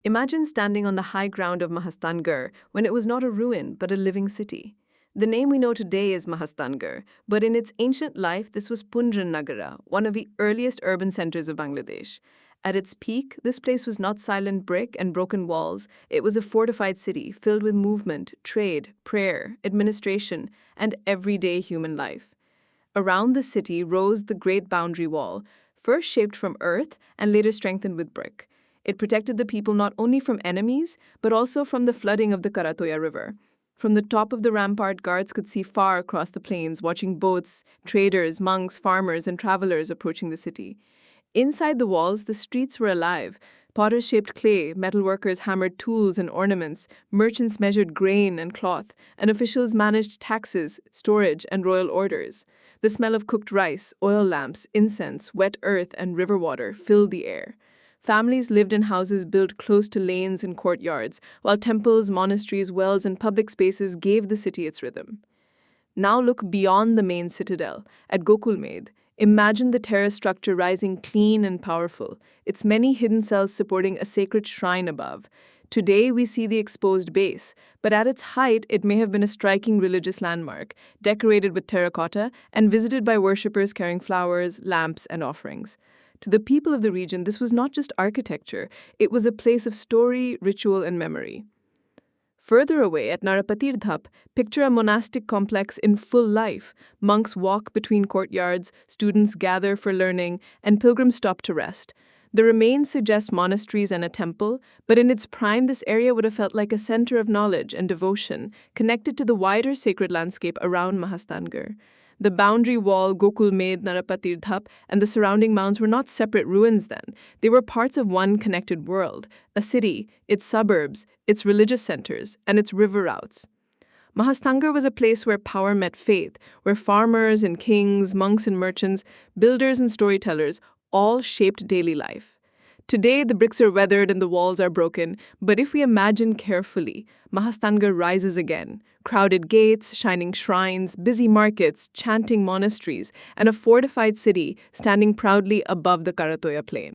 Imagine standing on the high ground of Mahasthangarh when it was not a ruin but a living city. The name we know today is Mahasthangarh, but in its ancient life, this was Punjan Nagara, one of the earliest urban centers of Bangladesh. At its peak, this place was not silent brick and broken walls. It was a fortified city filled with movement, trade, prayer, administration, and everyday human life. Around the city rose the Great Boundary Wall, first shaped from earth and later strengthened with brick. It protected the people not only from enemies, but also from the flooding of the Karatoya River. From the top of the rampart, guards could see far across the plains, watching boats, traders, monks, farmers, and travelers approaching the city. Inside the walls, the streets were alive. Potters shaped clay, metalworkers hammered tools and ornaments, merchants measured grain and cloth, and officials managed taxes, storage, and royal orders. The smell of cooked rice, oil lamps, incense, wet earth, and river water filled the air. Families lived in houses built close to lanes and courtyards, while temples, monasteries, wells, and public spaces gave the city its rhythm. Now look beyond the main citadel, at Gokulmed. Imagine the terrace structure rising clean and powerful, its many hidden cells supporting a sacred shrine above. Today we see the exposed base, but at its height it may have been a striking religious landmark, decorated with terracotta and visited by worshippers carrying flowers, lamps, and offerings. To the people of the region, this was not just architecture, it was a place of story, ritual, and memory. Further away at Narapatirdhap, picture a monastic complex in full life. Monks walk between courtyards, students gather for learning, and pilgrims stop to rest. The remains suggest monasteries and a temple, but in its prime, this area would have felt like a center of knowledge and devotion, connected to the wider sacred landscape around Mahasthangarh. The boundary wall, Gokulmed, Narapatirdhap, and the surrounding mounds were not separate ruins then. They were parts of one connected world, a city, its suburbs, its religious centers, and its river routes. Mahasthangarh was a place where power met faith, where farmers and kings, monks and merchants, builders and storytellers all shaped daily life. Today, the bricks are weathered and the walls are broken, but if we imagine carefully, Mahasthangarh rises again. Crowded gates, shining shrines, busy markets, chanting monasteries, and a fortified city standing proudly above the Karatoya plain.